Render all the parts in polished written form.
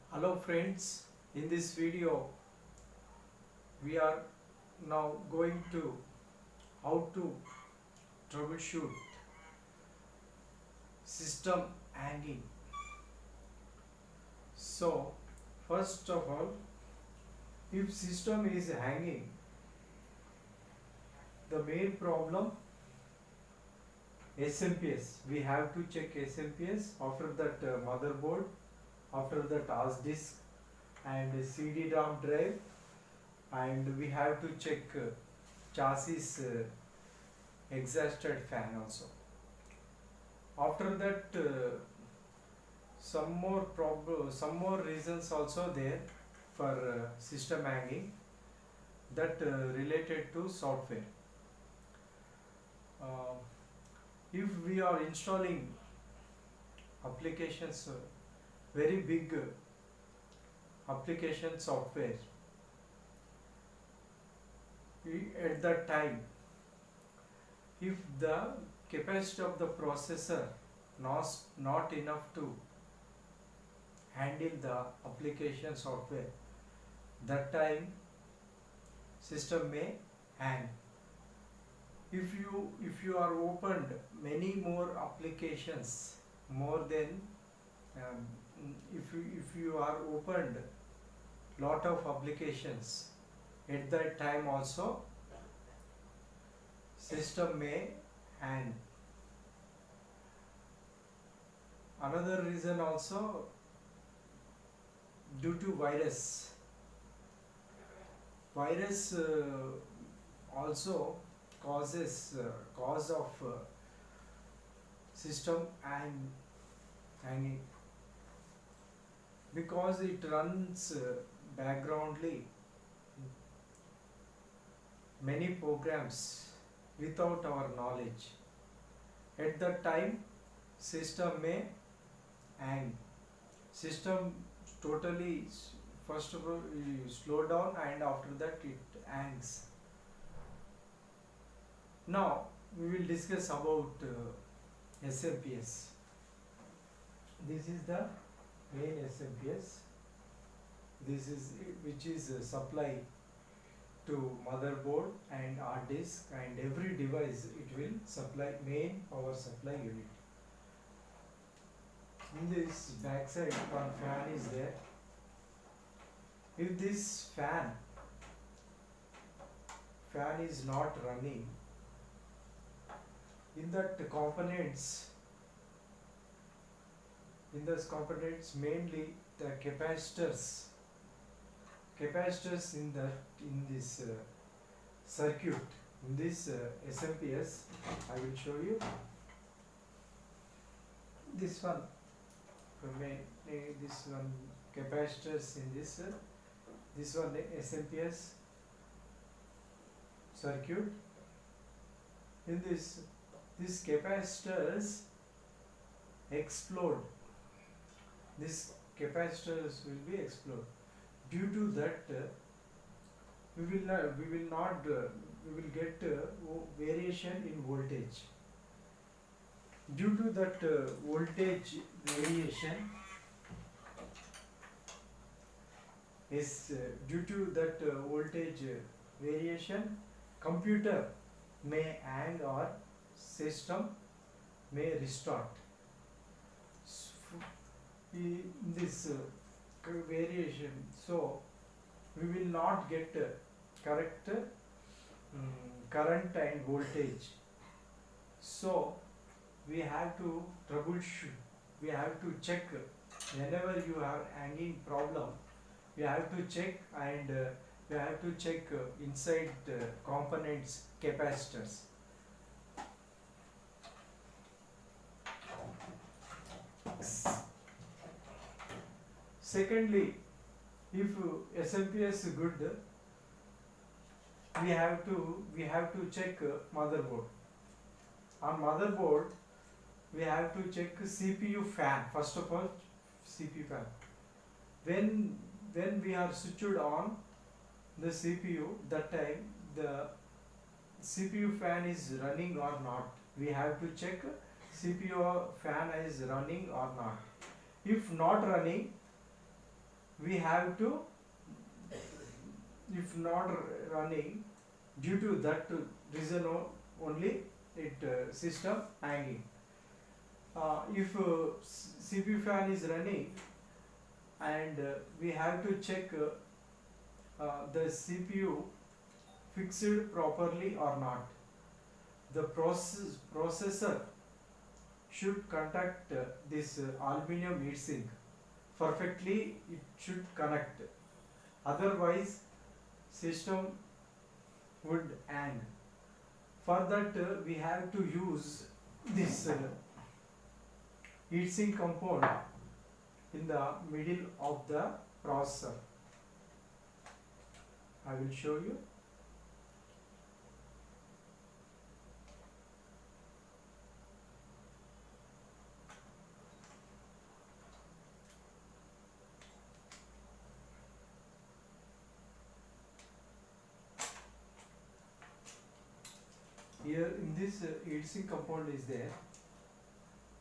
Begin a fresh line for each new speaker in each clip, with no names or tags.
Hello friends, in this video we are now going to how to troubleshoot system hanging. So first of all, if system is hanging, the main problem SMPS, we have to check SMPS, after that motherboard, after that hard disk and CD-ROM drive, and we have to check chassis exhausted fan also. After that some more reasons also there for system hanging, that related to software. uh, if we are installing applications, very big application software, at that time, if the capacity of the processor not enough to handle the application software, that time system may hang. If you are opened many more applications, more than um, if you are opened lot of applications, at that time also system may hang. Another reason also, due to virus also cause of system hanging, because it runs backgroundly many programs without our knowledge. At that time system may hang. System totally, first of all, you slow down and after that it hangs. Now we will discuss about SMPS. This is the main SMPS. This is which is supply to motherboard and hard disk, and every device it will supply, main power supply unit. In this backside one fan is there. If this fan is not running, in that components, mainly the capacitors in this circuit, in this SMPS, I will show you this one. This one capacitors in this one SMPS circuit. In this capacitors explode. This capacitors will be explode. Due to that we will get variation in voltage. Due to that voltage variation computer may hang or system may restart. In this variation, so we will not get correct current and voltage. So we have to troubleshoot, we have to check. Whenever you have hanging problem, you have to check, and you have to check inside components capacitors. Secondly, if SMPS is good, we have to check motherboard. On motherboard we have to check CPU fan. First of all, CPU fan. When we are switched on the CPU, that time the CPU fan is running or not. We have to check CPU fan is running or not. If not running, we have to, if not running, due to that reason only it system hanging. If CPU fan is running and we have to check the CPU fixed properly or not. The processor should contact this aluminum heatsink perfectly. It should connect, otherwise system would hang. For that we have to use this heatsink compound in the middle of the processor. I will show you. Here in this heatsink compound is there.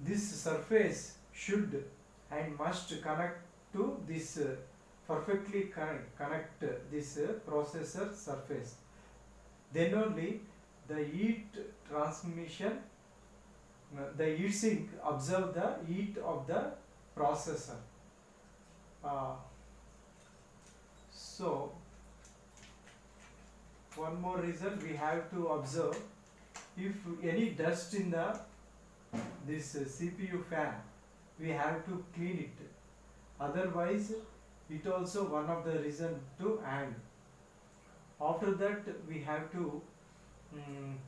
This surface should and must connect to this perfectly connect this processor surface. Then only the heat transmission, the heatsink observe the heat of the processor. So one more reason we have to observe, if any dust in the this CPU fan, we have to clean it, otherwise it also one of the reason to hang. After that we have to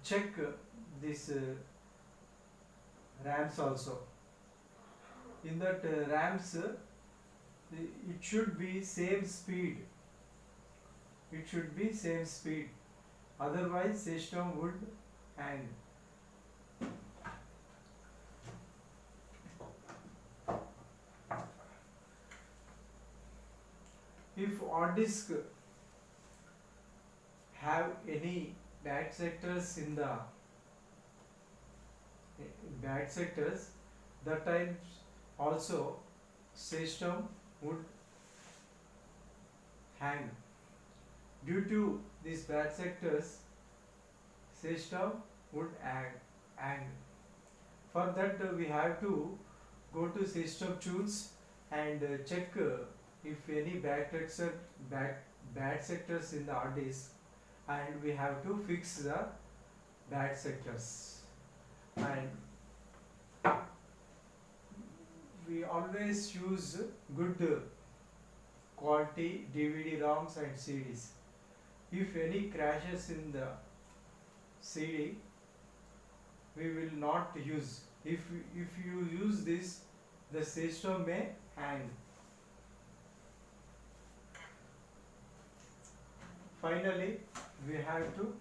check this RAMs also. In that RAMs it should be same speed, it should be same speed, otherwise system would hang. If hard disk have any bad sectors in the bad sectors, that times also system would hang. Due to these bad sectors, system would hang. For that we have to go to system tools and check if any bad sectors in the hard disk, and we have to fix the bad sectors. And we always use good quality DVD ROMs and CDs. If any crashes in the CD, we will not use. If you use this, the system may hang. Finally, we have to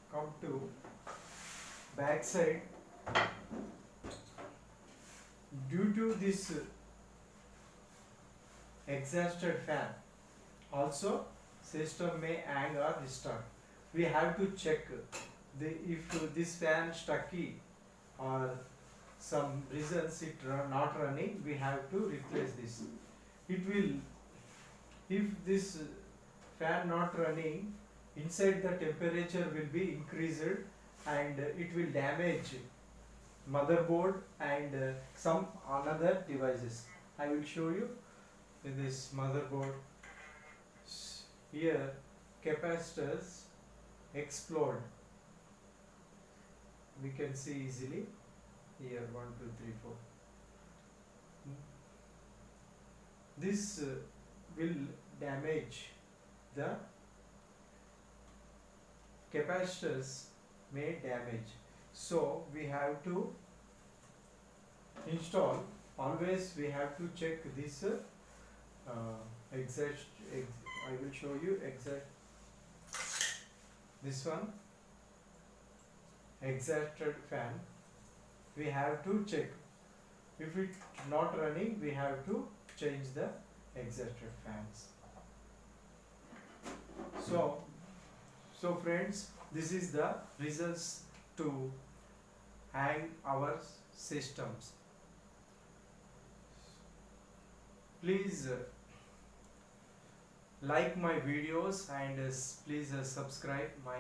come to back side. Due to this exhausted fan, also system may hang or restart. We have to check if this fan stucky or some reasons it not running, we have to replace this. It will, if this fan not running, inside the temperature will be increased and it will damage motherboard and some another devices. I will show you in this motherboard. Here capacitors explode, we can see easily. Here 1 2 3 4. This will damage the capacitors, may damage. So we have to install, always we have to check this I will show you exact, this one exhausted fan, we have to check. If it not running, we have to change the exhausted fans. So friends, This is the results to hang our systems. Please like my videos and please subscribe my